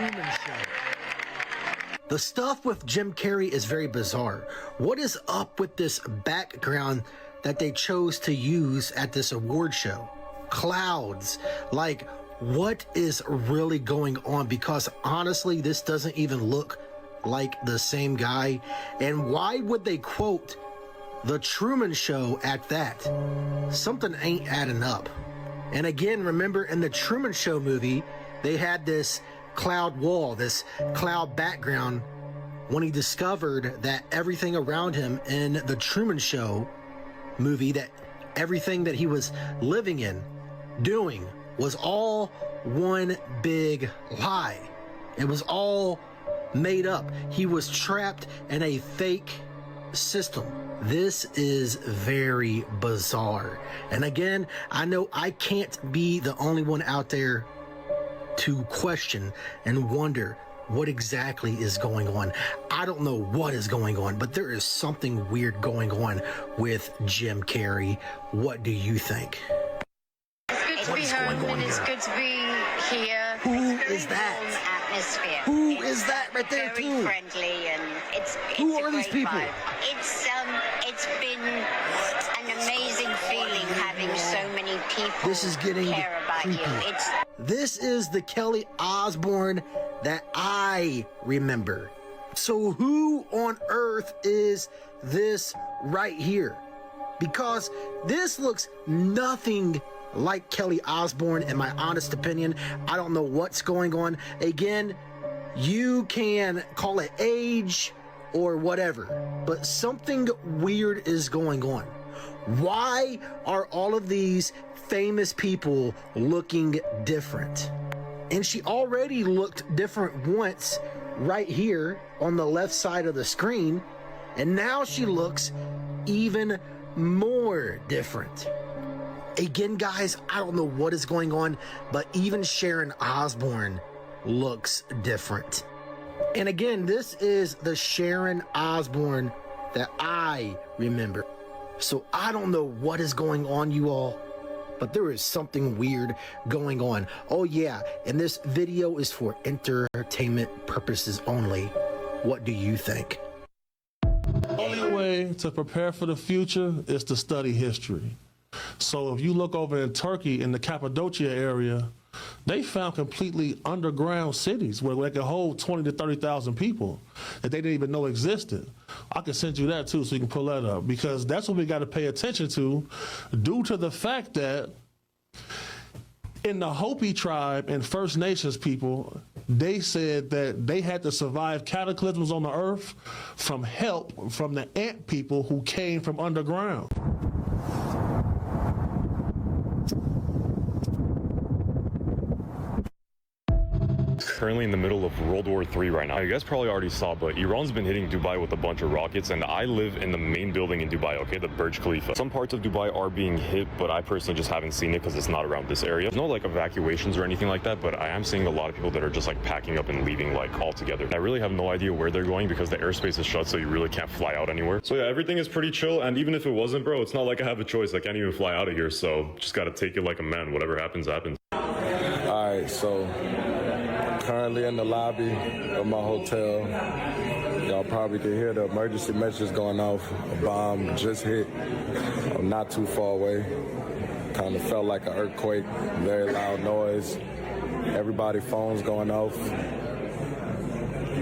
Truman Show. The stuff with Jim Carrey is very bizarre. What is up with this background that they chose to use at this award show? Clouds. Like, what is really going on? Because honestly, this doesn't even look like the same guy. And why would they quote The Truman Show at that? Something ain't adding up. And again, remember in the Truman Show movie, they had this cloud wall, this cloud background, when he discovered that everything around him in the Truman Show movie, that everything that he was living in, doing, was all one big lie. It was all made up. He was trapped in a fake system. This is very bizarre. And again, I know I can't be the only one out there to question and wonder what exactly is going on. I don't know what is going on, but there is something weird going on with Jim Carrey. What do you think? It's good to be home and it's good to be here. Who is that? Atmosphere. Who is that right there very too? Friendly and it's Who a are these great people? vibe. It's been an amazing feeling having so many people This is getting care about creepy. you. This is the Kelly Osbourne that I remember. So who on earth is this right here? Because this looks nothing like Kelly Osbourne, in my honest opinion. I don't know what's going on. Again, you can call it age or whatever, but something weird is going on. Why are all of these famous people looking different? And she already looked different once right here on the left side of the screen, and now she looks even more different. Again, guys, I don't know what is going on, but even Sharon Osbourne looks different. And again, this is the Sharon Osbourne that I remember. So I don't know what is going on, you all, but there is something weird going on. Oh yeah, and this video is for entertainment purposes only. What do you think? The only way to prepare for the future is to study history. So if you look over in Turkey, in the Cappadocia area, they found completely underground cities where they could hold 20 to 30,000 people that they didn't even know existed. I can send you that too so you can pull that up, because that's what we got to pay attention to, due to the fact that in the Hopi tribe and First Nations people, they said that they had to survive cataclysms on the earth from help from the ant people who came from underground. Currently in the middle of World War III right now. You guys probably already saw, but Iran's been hitting Dubai with a bunch of rockets, and I live in the main building in Dubai, okay, the Burj Khalifa. Some parts of Dubai are being hit, but I personally just haven't seen it because it's not around this area. There's no like evacuations or anything like that, but I am seeing a lot of people that are just like packing up and leaving like altogether. I really have no idea where they're going because the airspace is shut, so you really can't fly out anywhere. So yeah, everything is pretty chill, and even if it wasn't, bro, it's not like I have a choice. I can't even fly out of here, so just gotta take it like a man. Whatever happens, happens. Alright, so currently in the lobby of my hotel. Y'all probably can hear the emergency messages going off. A bomb just hit. I'm not too far away. Kind of felt like an earthquake. Very loud noise. Everybody phones going off.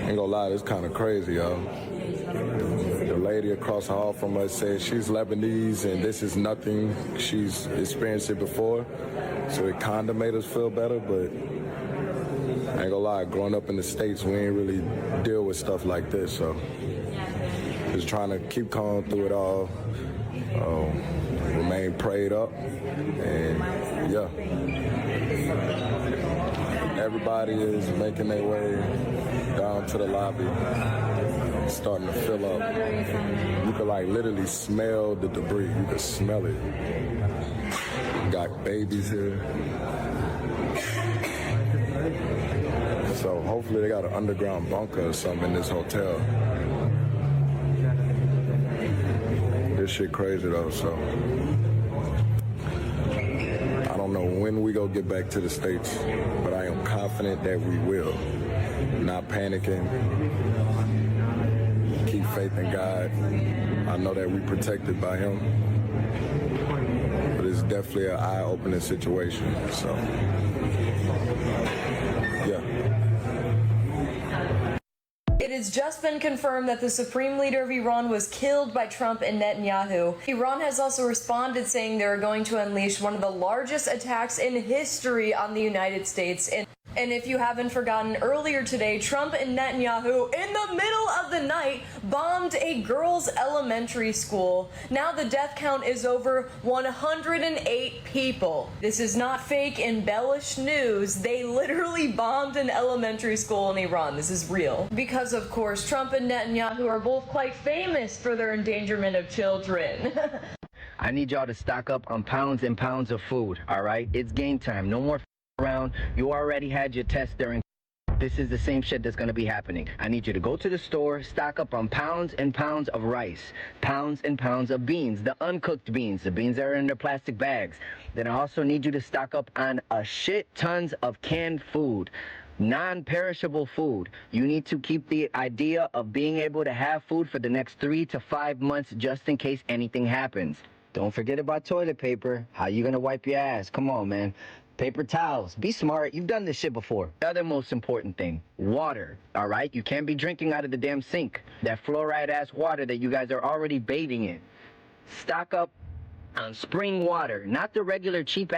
Ain't gonna lie, it's kind of crazy, y'all. The lady across the hall from us said she's Lebanese and this is nothing. She's experienced it before. So it kind of made us feel better, but I ain't gonna lie, growing up in the States, we ain't really deal with stuff like this, so just trying to keep calm through it all, remain prayed up, and yeah. Everybody is making their way down to the lobby, starting to fill up. You can like literally smell the debris, you can smell it. Got babies here. So hopefully they got an underground bunker or something in this hotel. This shit crazy though, so I don't know when we go get back to the States, but I am confident that we will. not panicking, keep faith in God. I know that we're protected by Him, but it's definitely an eye-opening situation, so, yeah. It has just been confirmed that the supreme leader of Iran was killed by Trump and Netanyahu. Iran has also responded saying they're going to unleash one of the largest attacks in history on the United States. And if you haven't forgotten, earlier today, Trump and Netanyahu, in the middle of the night, bombed a girls' elementary school. Now the death count is over 108 people. This is not fake, embellished news. They literally bombed an elementary school in Iran. This is real. Because, of course, Trump and Netanyahu are both quite famous for their endangerment of children. I need y'all to stock up on pounds and pounds of food, all right? It's game time. No more around. You already had your test during. This is the same shit that's going to be happening. I need you to go to the store, stock up on pounds and pounds of rice, pounds and pounds of beans, the uncooked beans, the beans that are in their plastic bags. Then I also need you to stock up on a shit tons of canned food, non-perishable food. You need to keep the idea of being able to have food for the next 3 to 5 months just in case anything happens. Don't forget about toilet paper. How you going to wipe your ass? Come on, man. Paper towels. Be smart. You've done this shit before. The other most important thing, water, all right? You can't be drinking out of the damn sink. That fluoride-ass water that you guys are already bathing in. Stock up on spring water, not the regular cheap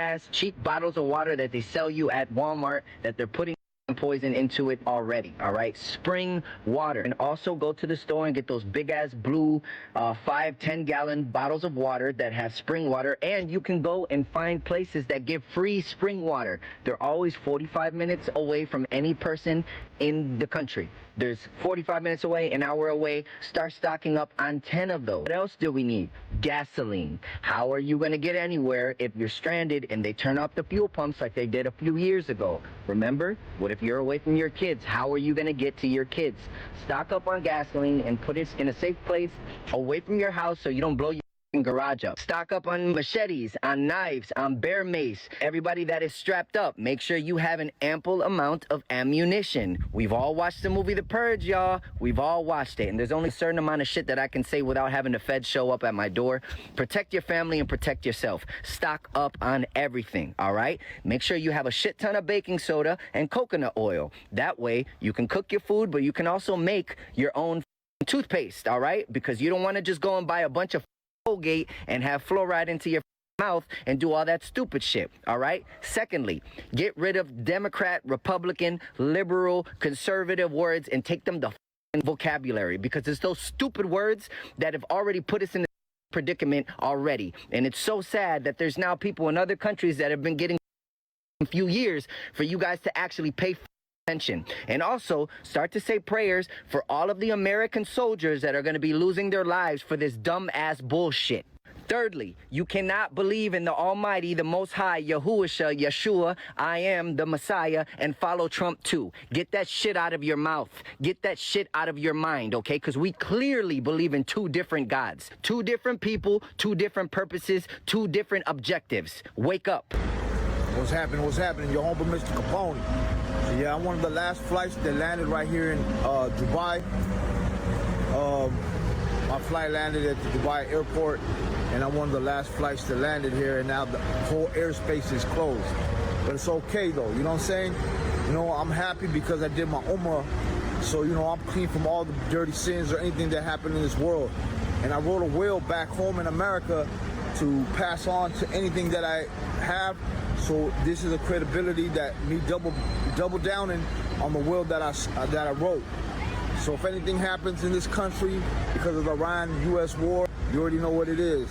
bottles of water that they sell you at Walmart that they're putting poison into it already, all right? Spring water. And also go to the store and get those big-ass blue 5-10 gallon bottles of water that have spring water, and you can go and find places that give free spring water. They're always 45 minutes away from any person in the country. There's 45 minutes away, an hour away. Start stocking up on 10 of those. What else do we need? Gasoline. How are you going to get anywhere if you're stranded and they turn off the fuel pumps like they did a few years ago? Remember? What if you're away from your kids? How are you going to get to your kids? Stock up on gasoline and put it in a safe place away from your house so you don't blow your garage up. Stock up on machetes, on knives, on bear mace. Everybody that is strapped up, make sure you have an ample amount of ammunition. We've all watched the movie The Purge, y'all. We've all watched it, and there's only a certain amount of shit that I can say without having the feds show up at my door. Protect your family and protect yourself. Stock up on everything, all right? Make sure you have a shit ton of baking soda and coconut oil. That way, you can cook your food, but you can also make your own toothpaste, all right? Because you don't want to just go and buy a bunch of Colgate and have fluoride into your mouth and do all that stupid shit, all right? Secondly, get rid of Democrat, Republican, liberal, conservative words and take them to vocabulary, because it's those stupid words that have already put us in the predicament already. And it's so sad that there's now people in other countries that have been getting a few years for you guys to actually pay attention. And also start to say prayers for all of the American soldiers that are going to be losing their lives for this dumb ass bullshit. Thirdly, you cannot believe in the Almighty, the Most High, Yahushua, Yeshua, I am the Messiah, and follow Trump too. Get that shit out of your mouth. Get that shit out of your mind, okay? Because we clearly believe in 2 different gods. 2 different people, 2 different purposes, 2 different objectives. Wake up. What's happening? What's happening? Your humble Mr. Capone. Yeah, I'm one of the last flights that landed right here in Dubai. My flight landed at the Dubai airport, and I'm one of the last flights that landed here, and now the whole airspace is closed. But it's okay, though, you know what I'm saying? You know, I'm happy because I did my Umrah, so, you know, I'm clean from all the dirty sins or anything that happened in this world. And I wrote a will back home in America to pass on to anything that I have. So this is a credibility that me double downing on the will that I wrote. So if anything happens in this country because of the Iran-U.S. war, you already know what it is.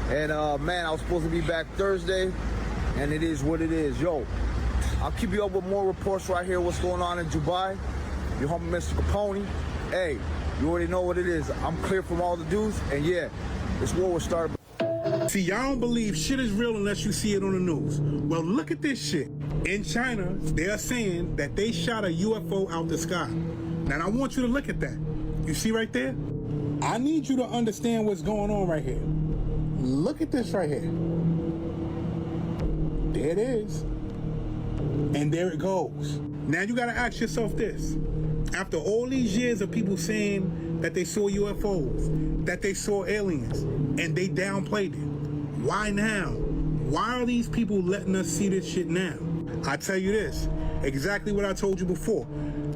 And man, I was supposed to be back Thursday, and it is what it is. Yo, I'll keep you up with more reports right here. What's going on in Dubai? Your humble Mr. Capone. Hey, you already know what it is. I'm clear from all the dudes, and yeah, this war will start. See, y'all don't believe shit is real unless you see it on the news. Well, look at this shit. In China, they are saying that they shot a UFO out the sky. Now, I want you to look at that. You see right there? I need you to understand what's going on right here. Look at this right here. There it is. And there it goes. Now you gotta ask yourself this. After all these years of people saying that they saw UFOs, that they saw aliens, and they downplayed it, why now? Why are these people letting us see this shit now? I tell you this, exactly what I told you before.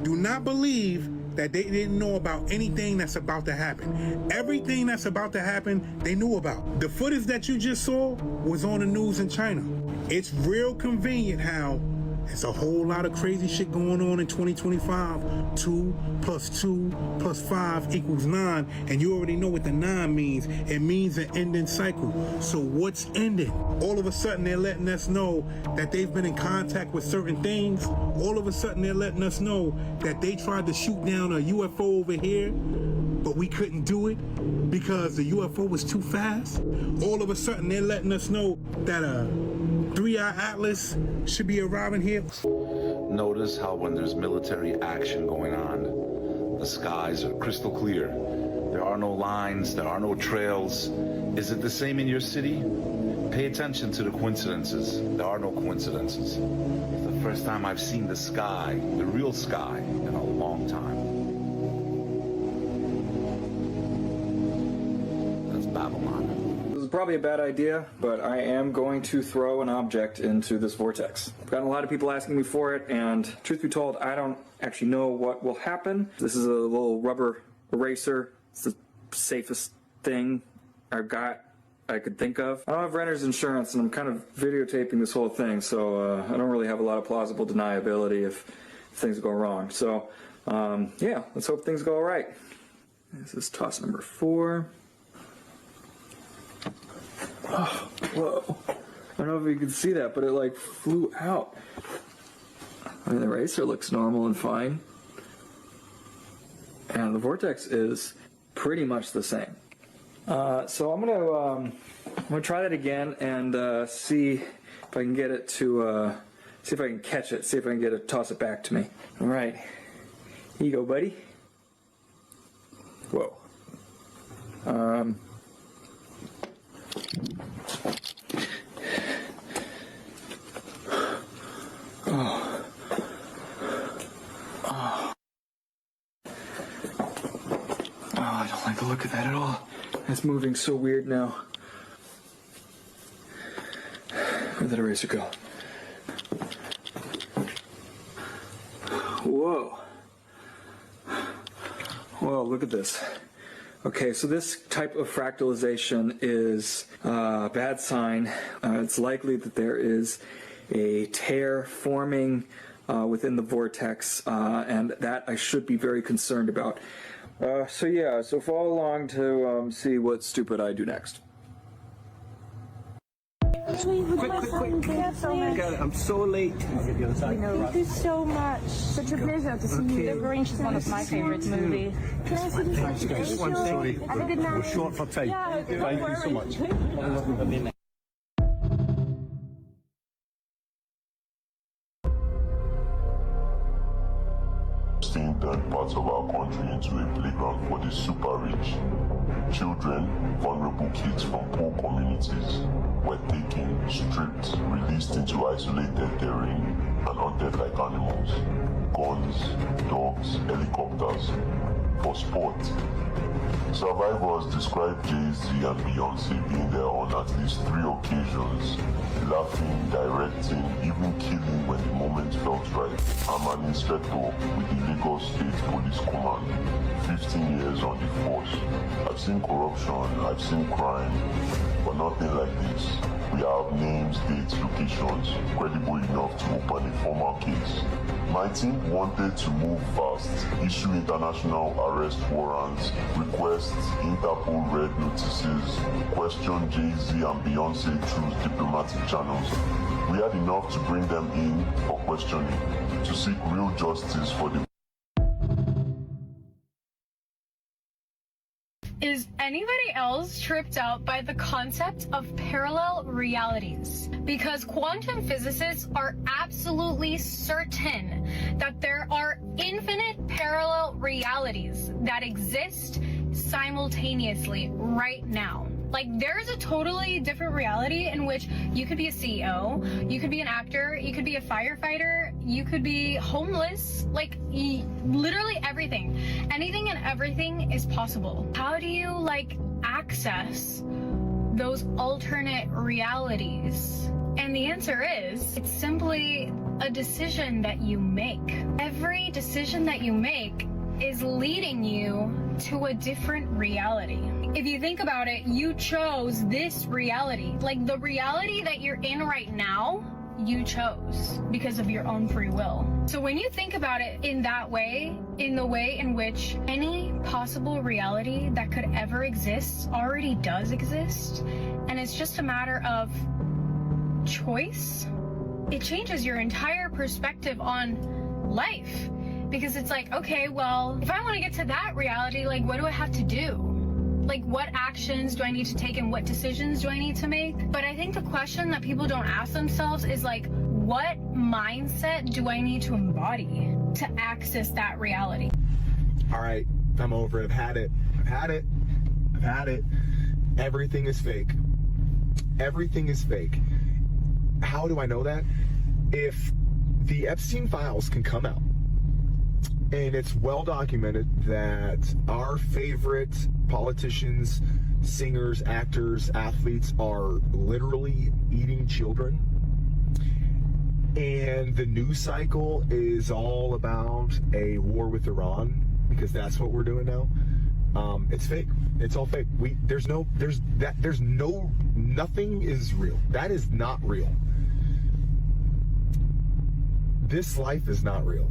Do not believe that they didn't know about anything that's about to happen. Everything that's about to happen, they knew about. The footage that you just saw was on the news in China. It's real convenient how there's a whole lot of crazy shit going on in 2025. 2 + 2 + 5 = 9. And you already know what the 9 means. It means an ending cycle. So what's ending? All of a sudden they're letting us know that they've been in contact with certain things. All of a sudden they're letting us know that they tried to shoot down a UFO over here, but we couldn't do it because the UFO was too fast. All of a sudden they're letting us know that a 3-eye atlas should be arriving here. Notice how when there's military action going on, the skies are crystal clear. There are no lines, there are no trails. Is it the same in your city? Pay attention to the coincidences. There are no coincidences. It's the first time I've seen the sky, the real sky, in a long time. That's Babylon. This is probably a bad idea, but I am going to throw an object into this vortex. I've gotten a lot of people asking me for it, and truth be told, I don't actually know what will happen. This is a little rubber eraser. It's the safest thing I could think of. I don't have renter's insurance, and I'm kind of videotaping this whole thing, so I don't really have a lot of plausible deniability if things go wrong. So, yeah, let's hope things go all right. This is toss number 4. Oh, whoa. I don't know if you can see that, but it like flew out. I mean, the eraser looks normal and fine. And the vortex is pretty much the same. So I'm gonna try that again and see if I can get it to see if I can catch it, see if I can get it, toss it back to me. All right, here you go, buddy. Whoa. I don't like the look of that at all. It's moving so weird now. Where'd that eraser go? Whoa. Whoa, look at this. Okay, so this type of fractalization is a bad sign. It's likely that there is a tear forming within the vortex, and that I should be very concerned about. So follow along to see what stupid I do next. Quick. I'm so late. Thank you so much. Such a pleasure to see you. The Grinch is one of my favorite movies. Can I see this? Guys, I'm sorry. Have a good night. We're short for time. Yeah, Thank you so much. Turned parts of our country into a playground for the super rich. Children, vulnerable kids from poor communities were taken, stripped, released into isolated terrain and hunted like animals. Guns, dogs, helicopters, for sport. Survivors describe Jay-Z and Beyonce being there on at least 3 occasions, laughing, directing, even killing when the moment felt right. I'm an inspector with the Lagos State Police Command, 15 years on the force. I've seen corruption, I've seen crime, but nothing like this. We have names, dates, locations, credible enough to open a formal case. My team wanted to move fast, issue international arrest warrants, request Interpol red notices, question Jay-Z and Beyonce through diplomatic channels. We had enough to bring them in for questioning, to seek real justice for the... Is anybody else tripped out by the concept of parallel realities? Because quantum physicists are absolutely certain that there are infinite parallel realities that exist simultaneously right now. Like, there's a totally different reality in which you could be a CEO, you could be an actor, you could be a firefighter, you could be homeless, like literally everything. Anything and everything is possible. How do you like access those alternate realities? And the answer is, it's simply a decision that you make. Every decision that you make is leading you to a different reality. If you think about it, you chose this reality. Like, the reality that you're in right now, you chose because of your own free will. So when you think about it in that way, in the way in which any possible reality that could ever exist already does exist, and it's just a matter of choice, it changes your entire perspective on life. Because it's like, okay, well, if I want to get to that reality, like, what do I have to do? Like, what actions do I need to take and what decisions do I need to make? But I think the question that people don't ask themselves is like, what mindset do I need to embody to access that reality? All right, I'm over it. I've had it. Everything is fake. Everything is fake. How do I know that? If the Epstein files can come out, and it's well documented that our favorite politicians, singers, actors, athletes are literally eating children. And the news cycle is all about a war with Iran, because that's what we're doing now. It's fake. It's all fake. Nothing is real. That is not real. This life is not real.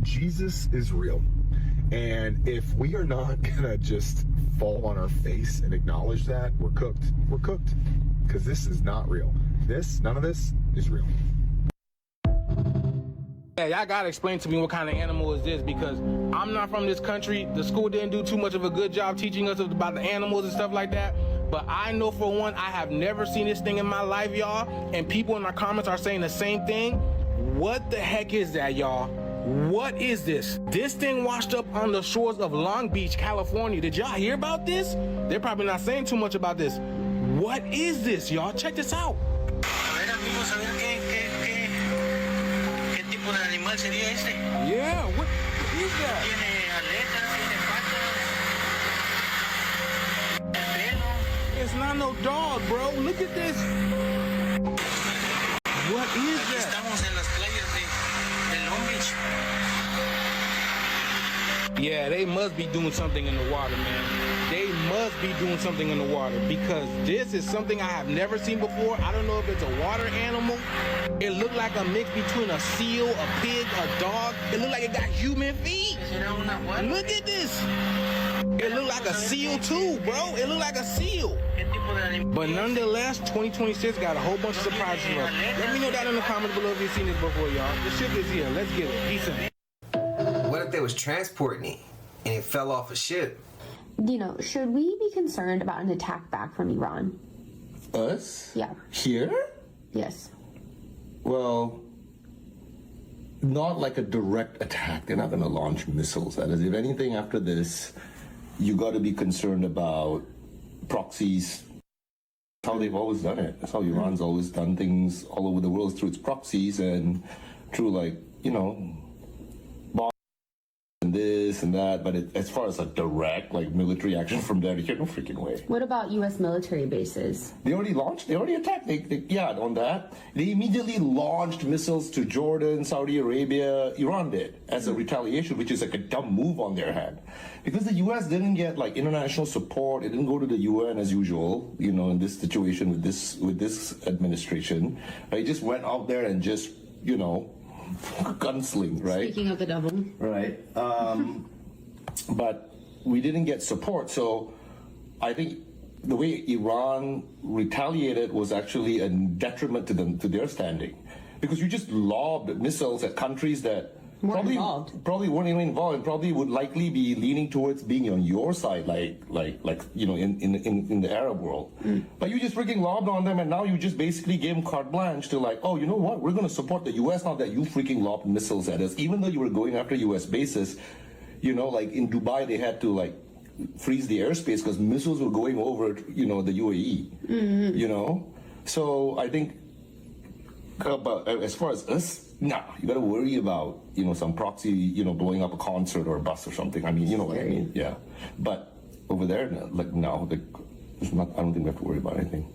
Jesus is real. And if we are not gonna just fall on our face and acknowledge that, we're cooked. We're cooked. Because this is not real. None of this is real. Yeah, y'all gotta explain to me what kind of animal is this, because I'm not from this country. The school didn't do too much of a good job teaching us about the animals and stuff like that. But I know for one, I have never seen this thing in my life, y'all. And people in the comments are saying the same thing. What the heck is that, y'all? What is this? This thing washed up on the shores of Long Beach, California. Did y'all hear about this? They're probably not saying too much about this. What is this, y'all? Check this out. Yeah, what is that? It's not no dog, bro. Look at this. What is that? Yeah, they must be doing something in the water, man. They must be doing something in the water, because this is something I have never seen before. I don't know if it's a water animal. It looked like a mix between a seal, a pig, a dog. It looked like it got human feet. Look at this. It looked like a seal too, bro. It looked like a seal. But nonetheless, 2026 got a whole bunch of surprises for us. Let me know down in the comments below if you've seen this before, y'all. The ship is here. Let's get it. Peace out. What if they was transporting it and it fell off a ship? Dino, should we be concerned about an attack back from Iran? Us? Yeah. Here? Yes. Well, not like a direct attack. They're not going to launch missiles. That is, if anything after this, you got to be concerned about proxies. That's how they've always done it. That's how Iran's always done things all over the world, through its proxies and through, like, you know, bombs and this and that. But as far as a direct, like, military action from there, there's no freaking way. What about U.S. military bases? They already launched. They already attacked. Yeah, on that. They immediately launched missiles to Jordan, Saudi Arabia. Iran did, as a retaliation, which is like a dumb move on their hand. Because the U.S. didn't get, like, international support. It didn't go to the UN as usual, you know, in this situation with this administration. It just went out there and just, you know, gunsling, right? Speaking of the devil. Right. But we didn't get support. So I think the way Iran retaliated was actually a detriment to them, to their standing. Because you just lobbed missiles at countries that probably weren't even involved, and probably would likely be leaning towards being on your side, like you know, in the Arab world. But you just freaking lobbed on them, and now you just basically gave them carte blanche to, like, oh, you know what, we're going to support the U.S. now that you freaking lobbed missiles at us, even though you were going after U.S. bases. You know, like in Dubai, they had to, like, freeze the airspace because missiles were going over, the UAE. So I think, but as far as us, nah, you got to worry about some proxy, blowing up a concert or a bus or something. I mean, you know what I mean? Yeah. But over there, now, there's not. I don't think we have to worry about anything.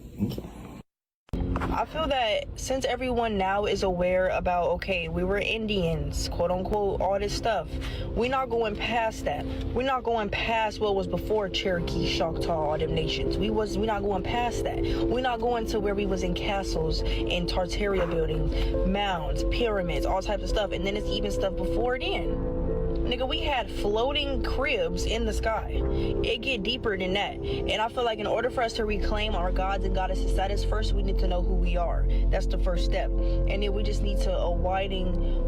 I feel that since everyone now is aware about, okay, we were Indians, quote unquote, all this stuff, we're not going past that. We're not going past what was before Cherokee, Choctaw, all them nations. We're not going past that. We're not going to where we was in castles, in Tartaria building, mounds, pyramids, all types of stuff. And then it's even stuff before then. Nigga, we had floating cribs in the sky. It get deeper than that. And I feel like in order for us to reclaim our gods and goddesses status, first we need to know who we are. That's the first step. And then we just need to widen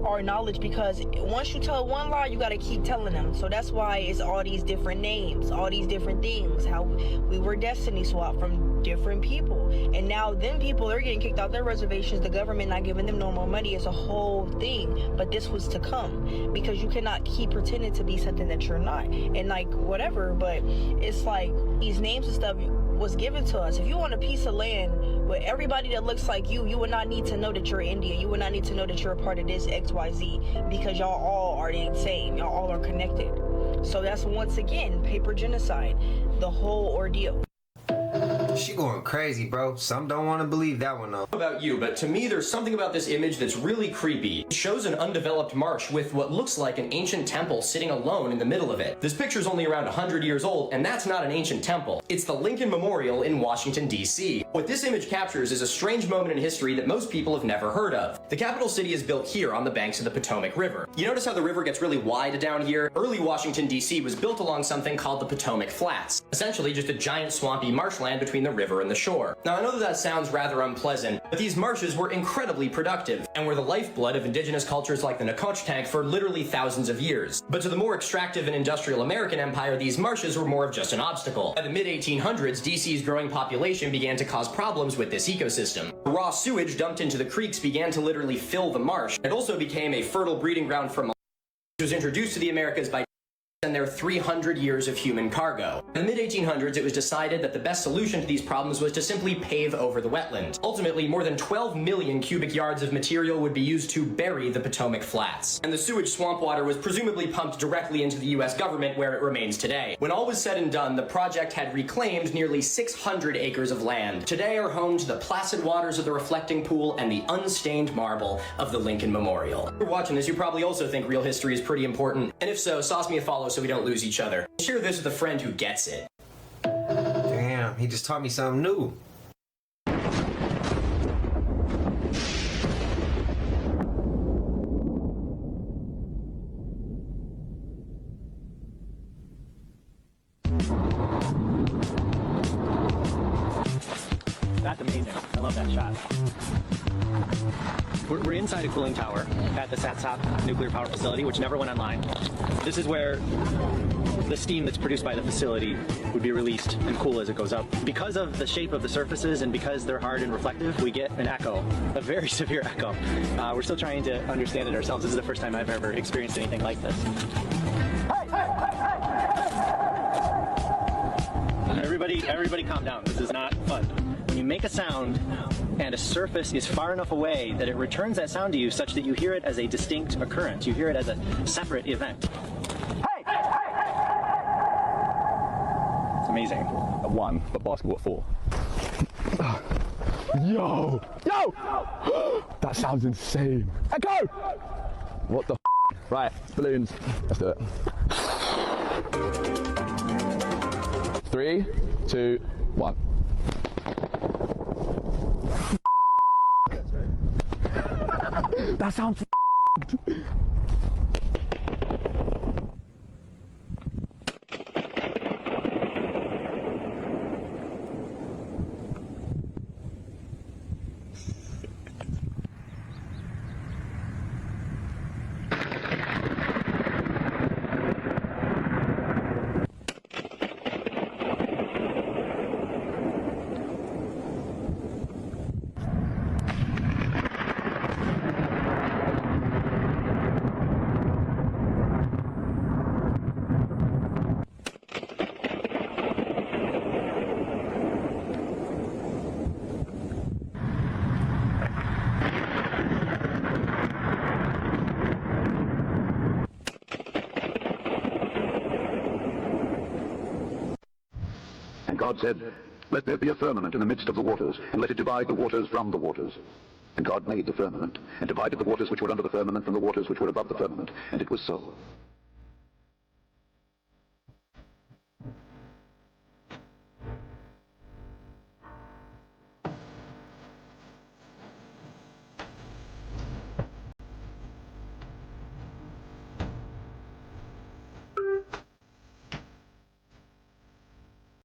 our knowledge, because once you tell one lie, you got to keep telling them. So that's why it's all these different names, all these different things, how we were destiny swapped from different people, and now them people are getting kicked out their reservations, the government not giving them no more money. It's a whole thing, but this was to come, because you cannot keep pretending to be something that you're not, and like whatever. But it's like these names and stuff was given to us. If you want a piece of land with everybody that looks like you would not need to know that you're Indian. You would not need to know that you're a part of this XYZ, because y'all all are the same. Y'all all are connected. So that's, once again, paper genocide, the whole ordeal. She going crazy, bro. Some don't want to believe that one, though. I don't know about you, but to me, there's something about this image that's really creepy. It shows an undeveloped marsh with what looks like an ancient temple sitting alone in the middle of it. This picture's only around 100 years old, and that's not an ancient temple. It's the Lincoln Memorial in Washington, D.C. What this image captures is a strange moment in history that most people have never heard of. The capital city is built here on the banks of the Potomac River. You notice how the river gets really wide down here? Early Washington, D.C. was built along something called the Potomac Flats, essentially just a giant swampy marshland between the river and the shore. Now, I know that sounds rather unpleasant, but these marshes were incredibly productive and were the lifeblood of indigenous cultures like the Nacotchtank for literally thousands of years. But to the more extractive and industrial American empire, these marshes were more of just an obstacle. By the mid-1800s, DC's growing population began to cause problems with this ecosystem. The raw sewage dumped into the creeks began to literally fill the marsh. It also became a fertile breeding ground for malaria, which was introduced to the Americas by and their 300 years of human cargo. In the mid-1800s, it was decided that the best solution to these problems was to simply pave over the wetland. Ultimately, more than 12 million cubic yards of material would be used to bury the Potomac Flats. And the sewage swamp water was presumably pumped directly into the US government, where it remains today. When all was said and done, the project had reclaimed nearly 600 acres of land. Today are home to the placid waters of the reflecting pool and the unstained marble of the Lincoln Memorial. If you're watching this, you probably also think real history is pretty important. And if so, sauce me a follow so we don't lose each other. Share this with a friend who gets it. Damn, he just taught me something new. That's amazing. I love that shot. We're inside a cooling tower at the Satsop nuclear power facility, which never went online. This is where the steam that's produced by the facility would be released and cool as it goes up. Because of the shape of the surfaces and because they're hard and reflective, we get an echo, a very severe echo. We're still trying to understand it ourselves. This is the first time I've ever experienced anything like this. Everybody calm down. This is not fun. When you make a sound and a surface is far enough away that it returns that sound to you such that you hear it as a distinct occurrence. You hear it as a separate event. It's amazing. At 1, but basketball at 4. Yo! That sounds insane. Echo! What the Right, balloons. Let's do it. 3, 2, 1. That sounds God said, "Let there be a firmament in the midst of the waters, and let it divide the waters from the waters." And God made the firmament, and divided the waters which were under the firmament from the waters which were above the firmament, and it was so.